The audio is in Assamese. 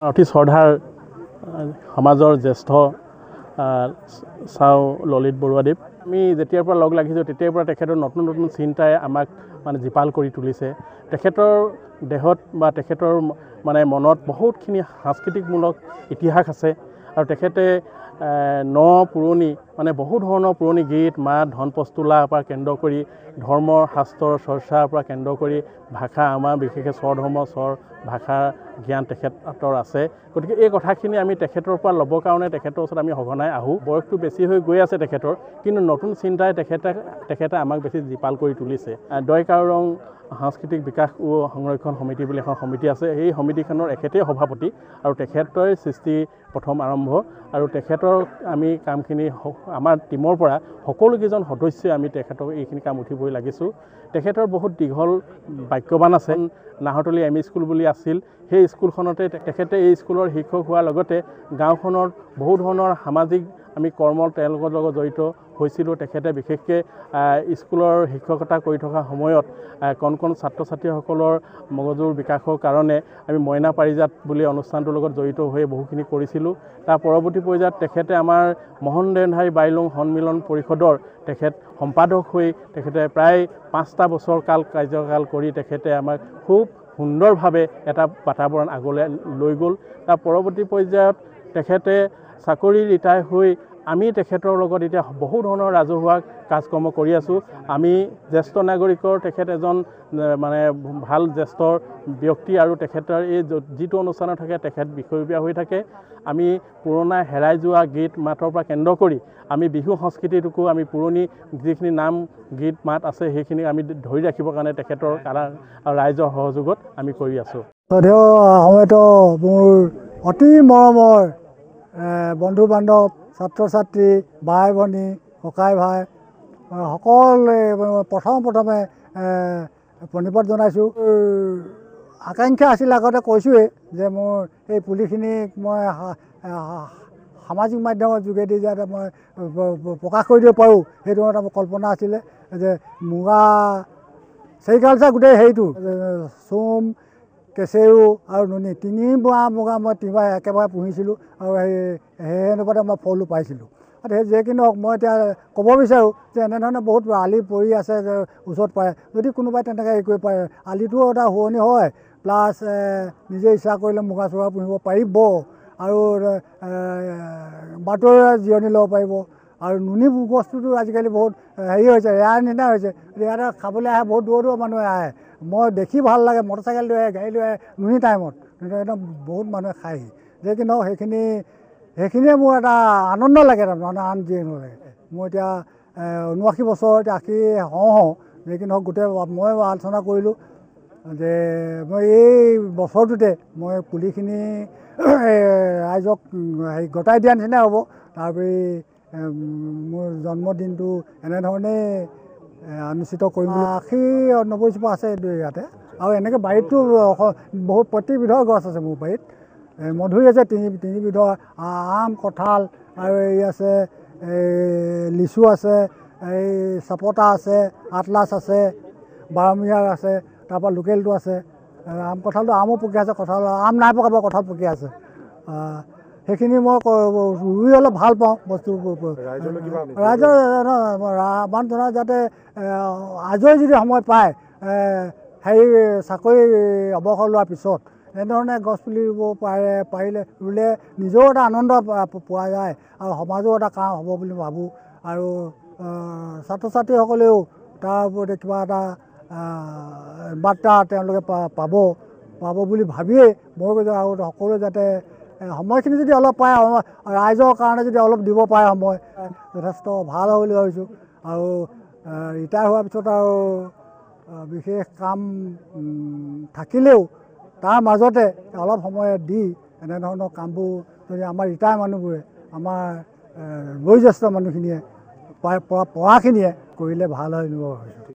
অতি শ্ৰদ্ধাৰ সমাজৰ জ্যেষ্ঠ চাও ললিত বৰুৱাদেৱ আমি যেতিয়াৰ পৰা লগ লাগিছোঁ তেতিয়াৰ পৰা তেখেতৰ নতুন নতুন চিন্তাই আমাক মানে জীপাল কৰি তুলিছে। তেখেতৰ দেহত বা তেখেতৰ মানে মনত বহুতখিনি সাংস্কৃতিকমূলক ইতিহাস আছে আৰু তেখেতে পুৰণি মানে বহু ধৰণৰ পুৰণি গীত মাত ধনপস্তুলাৰ পৰা কেন্দ্ৰ কৰি ধৰ্মৰ শাস্ত্ৰৰ চৰ্চাৰ পৰা কেন্দ্ৰ কৰি ভাষা আমাৰ বিশেষকৈ স্বধৰ্ম স্বৰ ভাষাৰ জ্ঞান তেখেতৰ আছে। গতিকে এই কথাখিনি আমি তেখেতৰ পৰা ল'বৰ কাৰণে তেখেতৰ ওচৰত আমি সঘনাই আহোঁ। বয়সটো বেছি হৈ গৈ আছে তেখেতৰ, কিন্তু নতুন চিন্তাই তেখেতে আমাক বেছি জীপাল কৰি তুলিছে। দৈকাৰং সাংস্কৃতিক বিকাশ ও সংৰক্ষণ সমিতি বুলি এখন সমিতি আছে। এই সমিতিখনৰ এখেতেই সভাপতি আৰু তেখেতৰে সৃষ্টি প্ৰথম আৰম্ভ আৰু তেখেতৰ আমি কামখিনি আমাৰ টীমৰ পৰা সকলোকেইজন সদস্যই আমি তেখেতক এইখিনি কাম উঠিবই লাগিছোঁ। তেখেতৰ বহুত দীঘল বাক্যবান আছে। নাহৰতলী এম ই স্কুল বুলি আছিল, সেই স্কুলখনতে তেখেতে এই স্কুলৰ শিক্ষক হোৱাৰ লগতে গাঁওখনত বহু ধৰণৰ সামাজিক আমি কৰ্মৰ তেওঁলোকৰ লগত জড়িত হৈছিলোঁ। তেখেতে বিশেষকৈ স্কুলৰ শিক্ষকতা কৰি থকা সময়ত কণ কণ ছাত্ৰ ছাত্ৰীসকলৰ মগজুৰ বিকাশৰ কাৰণে আমি মইনা পাৰিজাত বুলি অনুষ্ঠানটোৰ লগত জড়িত হৈ বহুখিনি কৰিছিলোঁ। তাৰ পৰৱৰ্তী পৰ্যায়ত তেখেতে আমাৰ মোহন দেওধাই বাইলুং সন্মিলন পৰিষদৰ তেখেত সম্পাদক হৈ তেখেতে প্ৰায় 5টা বছৰ কাৰ্যকাল কৰি তেখেতে আমাক খুব সুন্দৰভাৱে এটা বাতাবৰণ আগলৈ লৈ গ'ল। তাৰ পৰৱৰ্তী পৰ্যায়ত তেখেতে চাকৰি ৰিটায়াৰ হৈ আমি তেখেতৰ লগত এতিয়া বহু ধৰণৰ ৰাজহুৱা কাজকৰ্ম কৰি আছোঁ। আমি জ্যেষ্ঠ নাগৰিকৰ তেখেত এজন মানে ভাল জ্যেষ্ঠ ব্যক্তি আৰু তেখেতৰ এই যিটো অনুষ্ঠানত থাকে তেখেত বিষয়ববীয়া হৈ থাকে। আমি পুৰণা হেৰাই যোৱা গীত মাতৰ পৰা কেন্দ্ৰ কৰি আমি বিহু সংস্কৃতিটোকো আমি পুৰণি যিখিনি নাম গীত মাত আছে সেইখিনি আমি ধৰি ৰাখিবৰ কাৰণে তেখেতৰ ৰাইজৰ সহযোগত আমি কৰি আছোঁ। সময়তো মোৰ অতি মৰমৰ বন্ধু বান্ধৱ ছাত্ৰ ছাত্ৰী ভাই ভনী ককাই ভাই সকলোৱে প্ৰথমে প্ৰণিপাত জনাইছোঁ। আকাংক্ষা আছিল আগতে কৈছোঁৱেই যে মোৰ এই পুলিখিনিক মই সামাজিক মাধ্যমৰ যোগেদি যাতে মই প্ৰকাশ কৰি দিব পাৰোঁ, সেইটো এটা মোৰ কল্পনা আছিলে যে মুগা চেৰিকালচাৰ গোটেই হেৰিটো চোম কেঁচেৰু আৰু নুনি তিনিমুৱা মুগা মই একেবাৰে পুহিছিলোঁ আৰু সেই অনুপাতে মই ফলো পাইছিলোঁ। যি কি নহওক মই এতিয়া ক'ব বিচাৰোঁ যে এনেধৰণে বহুত আলি পৰি আছে যে ওচৰত পাৰে, যদি কোনোবাই তেনেকৈ হেৰি কৰিব পাৰে আলিটোও এটা শুৱনি হয়, প্লাছ নিজে ইচ্ছা কৰিলে মুগা চুগা পুহিব পাৰিব আৰু বাটৰ জিৰণি ল'ব পাৰিব। আৰু নুনি বস্তুটো আজিকালি বহুত হেৰি হৈছে, ৰেয়াৰ নিচিনা হৈছে। ইয়াতে খাবলৈ আহে বহুত দূৰৰ মানুহে আহে, মই দেখি ভাল লাগে মটৰচাইকেল লৈ আহে গাড়ী লৈ আহে নুনি টাইমত একদম বহুত মানুহে খায়হি। যে কি নহওক সেইখিনিয়ে মোৰ এটা আনন্দ লাগে তাৰমানে, আন যিয়ে নালাগে। মোৰ এতিয়া 79 বছৰ, এতিয়া 80 হওঁ যে কি নহওক গোটেই মই আলোচনা কৰিলোঁ যে মই এই বছৰটোতে মই পুলিখিনি ৰাইজক হেৰি গতাই দিয়া নিচিনাই হ'ব। তাৰোপৰি মোৰ জন্মদিনটো এনেধৰণেই অনুষ্ঠিত কৰিম বুলি 80-90 জোপা আছে ইয়াতে। আৰু এনেকৈ বাৰীতটো বহুত প্ৰতিবিধৰ গছ আছে মোৰ বাৰীত। মধুৰি আছে তিনিবিধৰ, আম কঁঠাল আৰু এই আছে লিচু আছে, এই চাপতা আছে, আটলাছ আছে, বাৰমূৰীয়া আছে, তাৰপৰা লোকেলটো আছে। আম কঁঠালটো আমো পকি আছে, কঁঠাল আম নাই পকাব কঁঠাল পকি আছে। সেইখিনি মই ৰুই অলপ ভাল পাওঁ বস্তুবোৰ। ৰাইজৰ আহ্বান জনাই যাতে আজৰি যদি সময় পায় হেৰি চাকৰি অৱসৰ লোৱাৰ পিছত এনেধৰণে গছপুলি ৰুব পাৰিলে ৰুলে নিজেও এটা আনন্দ পোৱা যায় আৰু সমাজৰো এটা কাম হ'ব বুলি ভাবোঁ। আৰু ছাত্ৰ ছাত্ৰীসকলেও তাৰ ওপৰতে কিবা এটা বাৰ্তা তেওঁলোকে পাব বুলি ভাবিয়েই মই কৈছোঁ আৰু সকলোৱে যাতে সময়খিনি যদি অলপ পায় ৰাইজৰ কাৰণে যদি অলপ দিব পাৰে সময় যথেষ্ট ভাল হ'ব বুলি ভাবিছোঁ। আৰু ৰিটায়াৰ হোৱাৰ পিছত আৰু বিশেষ কাম থাকিলেও তাৰ মাজতে অলপ সময় দি এনেধৰণৰ কামবোৰ যদি আমাৰ ৰিটায়াৰ মানুহবোৰে আমাৰ বয়োজ্যেষ্ঠ মানুহখিনিয়ে পৰাখিনিয়ে কৰিলে ভাল হয় বুলি মই ভাবিছোঁ।